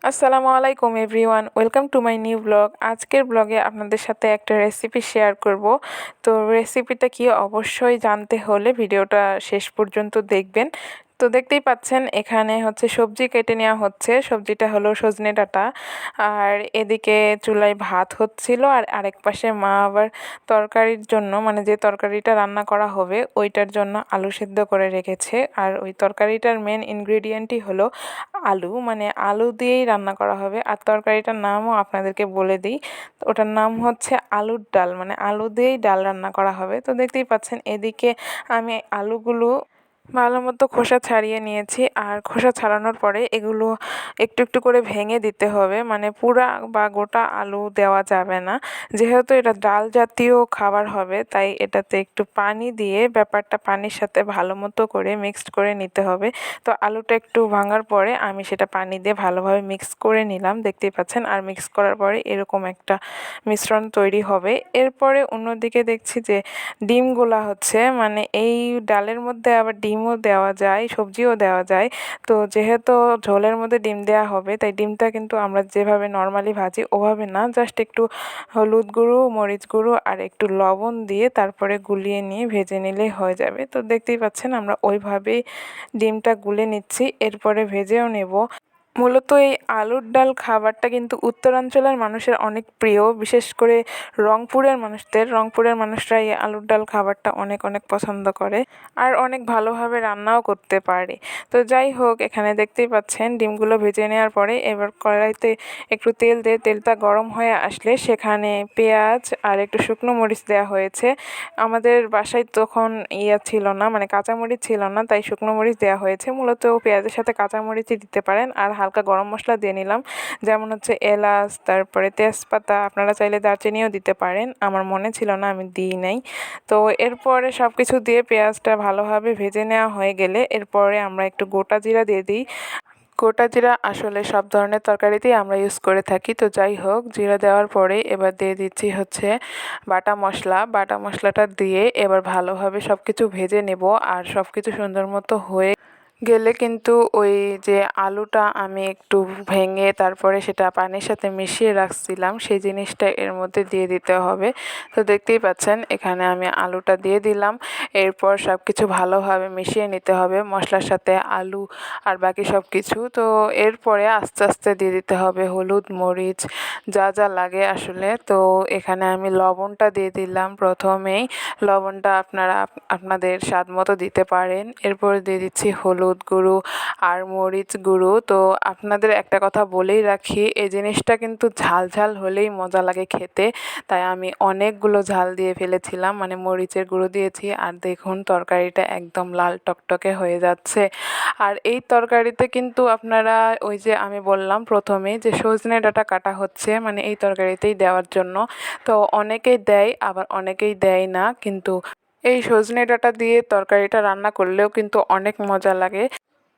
আসসালামু আলাইকুম everyone, welcome to my new blog. আজকের ব্লগে আপনাদের সাথে একটা রেসিপি শেয়ার করব। তো রেসিপিটা কি অবশ্যই জানতে হলে ভিডিওটা শেষ পর্যন্ত দেখবেন। তো দেখতেই পাচ্ছেন এখানে হচ্ছে সবজি কেটে নেওয়া হচ্ছে। সবজিটা হলো সজনে ডাঁটা। আর এদিকে চুলায় ভাত হচ্ছিল, আর আরেক পাশে মা আবার তরকারির জন্য, মানে যে তরকারিটা রান্না করা হবে ওইটার জন্য আলু সেদ্ধ করে রেখেছে। আর ওই তরকারিটার মেন ইনগ্রেডিয়েন্টই হলো আলু, মানে আলু দিয়েই রান্না করা হবে। আর তরকারিটার নামও আপনাদেরকে বলে দিই, ওটার নাম হচ্ছে আলুর ডাল, মানে আলু দিয়েই ডাল রান্না করা হবে। তো দেখতেই পাচ্ছেন এদিকে আমি আলুগুলো ভালো মতো খোসা ছাড়িয়ে নিয়েছি। আর খোসা ছাড়ানোর পরে এগুলো একটু একটু করে ভেঙে দিতে হবে, মানে পুরা বা গোটা আলু দেওয়া যাবে না। যেহেতু এটা ডাল জাতীয় খাবার হবে, তাই এটাতে একটু পানি দিয়ে ব্যাপারটা পানির সাথে ভালো মতো করে মিক্সড করে নিতে হবে। তো আলুটা একটু ভাঙার পরে আমি সেটা পানি দিয়ে ভালোভাবে মিক্স করে নিলাম, দেখতেই পাচ্ছেন। আর মিক্স করার পরে এরকম একটা মিশ্রণ তৈরি হবে। এরপরে অন্যদিকে দেখছি যে ডিম গোলা হচ্ছে, মানে এই ডালের মধ্যে আবার ডিমও দেওয়া যায়, সবজিও দেওয়া যায়। তো যেহেতু ঝোলের মধ্যে ডিম দেওয়া হবে, তাই ডিমটা কিন্তু আমরা যেভাবে নর্মালি ভাজি ওভাবে না, জাস্ট একটু হলুদ গুঁড়ো, মরিচ গুঁড়ো আর একটু লবণ দিয়ে তারপরে গুলিয়ে নিয়ে ভেজে নিলেই হয়ে যাবে। তো দেখতেই পাচ্ছেন আমরা ওইভাবেই ডিমটা গুলে নিচ্ছি, এরপরে ভেজেও নেব। মূলত এই আলুর ডাল খাবারটা কিন্তু উত্তরাঞ্চলের মানুষের অনেক প্রিয়, বিশেষ করে রংপুরের মানুষরা এই আলুর ডাল খাবারটা অনেক অনেক পছন্দ করে আর অনেক ভালোভাবে রান্নাও করতে পারে। তো যাই হোক, এখানে দেখতেই পাচ্ছেন ডিমগুলো ভেজে নেওয়ার পরে এবার কড়াইতে একটু তেল দিয়ে তেলটা গরম হয়ে আসলে সেখানে পেঁয়াজ আর একটু শুকনো মরিচ দেওয়া হয়েছে। আমাদের বাসায় তখন ছিল না, মানে কাঁচামরিচ ছিল না, তাই শুকনো মরিচ দেওয়া হয়েছে। মূলত পেঁয়াজের সাথে কাঁচামরিচই দিতে পারেন। আর হালকা গরম মশলা দিয়ে নিলাম, যেমন হচ্ছে এলাচ, তারপরে তেজপাতা, আপনারা চাইলে দারচিনিও দিতে পারেন। আমার মনে ছিল না, আমি দিই নাই। তো এরপরে সব কিছু দিয়ে পেঁয়াজটা ভালোভাবে ভেজে নেওয়া হয়ে গেলে এরপরে আমরা একটু গোটা জিরা দিয়ে দিই। গোটা জিরা আসলে সব ধরনের তরকারিতেই আমরা ইউজ করে থাকি। তো যাই হোক, জিরা দেওয়ার পরে এবার দিয়ে দিচ্ছি হচ্ছে বাটা মশলাটা দিয়ে এবার ভালোভাবে সব কিছু ভেজে নেব। আর সব কিছু সুন্দর মতো হয়ে গেলে কিন্তু ওই যে আলুটা আমি একটু ভেঙে তারপরে সেটা পানির সাথে মিশিয়ে রাখছিলাম, সেই জিনিসটা এর মধ্যে দিয়ে দিতে হবে। তো দেখতেই পাচ্ছেন এখানে আমি আলুটা দিয়ে দিলাম। এরপর সব কিছু ভালোভাবে মিশিয়ে নিতে হবে মশলার সাথে আলু আর বাকি সব কিছু। তো এরপরে আস্তে আস্তে দিয়ে দিতে হবে হলুদ, মরিচ, যা যা লাগে আসলে। তো এখানে আমি লবণটা দিয়ে দিলাম প্রথমেই। লবণটা আপনারা আপনাদের স্বাদ মতো দিতে পারেন। এরপর দিয়ে দিচ্ছি হলুদ গুঁড়ো আর মরিচ গুঁড়ো। তো আপনাদের একটা কথা বলেই রাখি, এই জিনিসটা কিন্তু ঝাল ঝাল হলেই মজা লাগে খেতে, তাই আমি অনেকগুলো ঝাল দিয়ে ফেলেছিলাম, মানে মরিচের গুঁড়ো দিয়েছি। আর দেখুন তরকারিটা একদম লাল টকটকে হয়ে যাচ্ছে। আর এই তরকারিতে কিন্তু আপনারা ওই যে আমি বললাম প্রথমেই যে সজনে ডাঁটা কাটা হচ্ছে, মানে এই তরকারিতেই দেওয়ার জন্য। তো অনেকেই দেয় আবার অনেকেই দেয় না, কিন্তু এই সজনে ডাঁটা দিয়ে তরকারিটা রান্না করলেও কিন্তু অনেক মজা লাগে।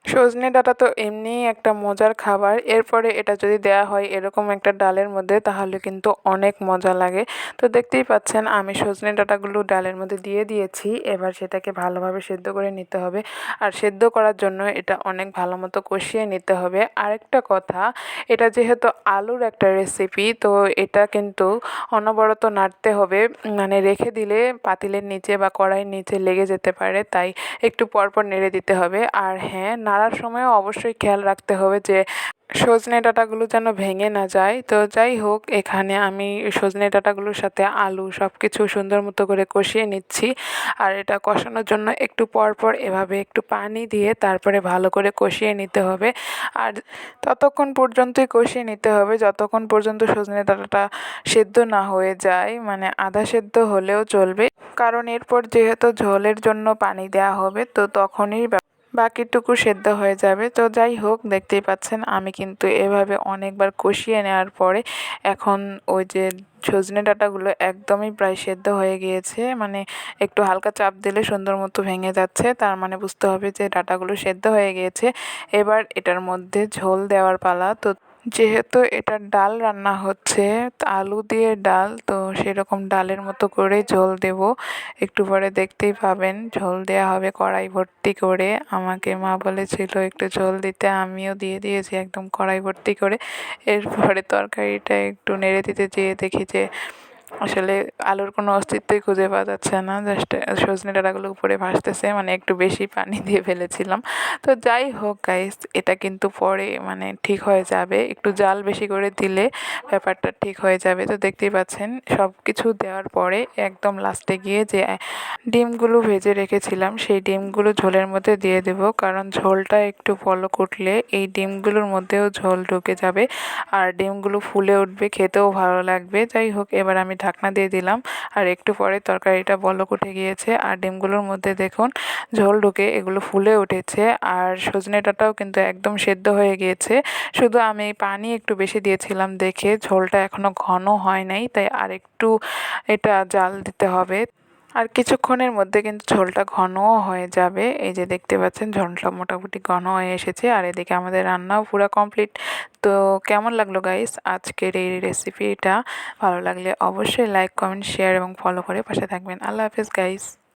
সজনে ডাঁটা তো এমনিই একটা মজার খাবার, এরপরে এটা যদি দেওয়া হয় এরকম একটা ডালের মধ্যে তাহলে কিন্তু অনেক মজা লাগে। তো দেখতেই পাচ্ছেন আমি সজনে ডাঁটাগুলো ডালের মধ্যে দিয়ে দিয়েছি। এবার সেটাকে ভালোভাবে সেদ্ধ করে নিতে হবে। আর সেদ্ধ করার জন্য এটা অনেক ভালো মতো কষিয়ে নিতে হবে। আরেকটা কথা, এটা যেহেতু আলুর একটা রেসিপি, তো এটা কিন্তু অনবরত নাড়তে হবে, মানে রেখে দিলে পাতিলের নিচে বা কড়াইয়ের নিচে লেগে যেতে পারে, তাই একটু পরপর নেড়ে দিতে হবে। আর হ্যাঁ, নাড়ার সময়ও অবশ্যই খেয়াল রাখতে হবে যে সজনে ডাঁটাগুলো যেন ভেঙে না যায়। তো যাই হোক, এখানে আমি সজনে ডাঁটাগুলোর সাথে আলু সব কিছু সুন্দর মতো করে কষিয়ে নিচ্ছি। আর এটা কষানোর জন্য একটু পরপর এভাবে একটু পানি দিয়ে তারপরে ভালো করে কষিয়ে নিতে হবে। আর ততক্ষণ পর্যন্তই কষিয়ে নিতে হবে যতক্ষণ পর্যন্ত সজনে ডাঁটাটা সেদ্ধ না হয়ে যায়, মানে আধা সেদ্ধ হলেও চলবে, কারণ এরপর যেহেতু ঝোলের জন্য পানি দেওয়া হবে, তো তখনই বাকিটুকু সেদ্ধ হয়ে যাবে। তো যাই হোক, দেখতেই পাচ্ছেন আমি কিন্তু এভাবে অনেকবার কষিয়ে নেওয়ার পরে এখন ওই যে সজনে ডাঁটাগুলো একদমই প্রায় সেদ্ধ হয়ে গিয়েছে, মানে একটু হালকা চাপ দিলে সুন্দর মতো ভেঙে যাচ্ছে, তার মানে বুঝতে হবে যে ডাঁটাগুলো সেদ্ধ হয়ে গিয়েছে। এবার এটার মধ্যে ঝোল দেওয়ার পালা। তো যেহেতু এটা ডাল রান্না হচ্ছে, আলু দিয়ে ডাল, তো সেরকম ডালের মতো করে ঝোল দেব। একটু পরে দেখতেই পাবেন ঝোল দেওয়া হবে কড়াই ভর্তি করে। আমাকে মা বলেছিল একটু ঝোল দিতে, আমিও দিয়ে দিয়েছি একদম কড়াই ভর্তি করে। এরপরে তরকারিটা একটু নেড়ে দিতে যেয়ে দেখি যে আসলে আলুর কোনো অস্তিত্বই খুঁজে পাওয়া যাচ্ছে না, জাস্ট সজনে ডাঁটাগুলো উপরে ভাসতেছে, মানে একটু বেশি পানি দিয়ে ফেলেছিলাম। তো যাই হোক গাইস, এটা কিন্তু পরে মানে ঠিক হয়ে যাবে, একটু জাল বেশি করে দিলে ব্যাপারটা ঠিক হয়ে যাবে। তো দেখতেই পাচ্ছেন সব কিছু দেওয়ার পরে একদম লাস্টে গিয়ে যে ডিমগুলো ভেজে রেখেছিলাম সেই ডিমগুলো ঝোলের মধ্যে দিয়ে দেব, কারণ ঝোলটা একটু বলক উঠলে এই ডিমগুলোর মধ্যেও ঝোল ঢুকে যাবে আর ডিমগুলো ফুলে উঠবে, খেতেও ভালো লাগবে। যাই হোক, এবার আমি ঢাকনা দিয়ে দিলাম আর একটু পরে তরকারিটা বলক উঠে গিয়েছে আর ডিমগুলোর মধ্যে দেখুন ঝোল ঢুকে এগুলো ফুলে উঠেছে আর সজনে ডাঁটাও কিন্তু একদম সেদ্ধ হয়ে গিয়েছে। শুধু আমি পানি একটু বেশি দিয়েছিলাম দেখে ঝোলটা এখনও ঘন হয় নাই, তাই আর একটু এটা জাল দিতে হবে। আর কিছুক্ষণের মধ্যে কিন্তু ঝোলটা ঘনও হয়ে যাবে। এই যে দেখতে পাচ্ছেন ঝোলটা মোটামুটি ঘন হয়ে এসেছে আর এদিকে আমাদের রান্নাও পুরো কমপ্লিট। তো কেমন লাগলো গাইস আজকের এই রেসিপিটা? ভালো লাগলে অবশ্যই লাইক, কমেন্ট, শেয়ার এবং ফলো করে পাশে থাকবেন। আল্লাহ হাফেজ গাইস।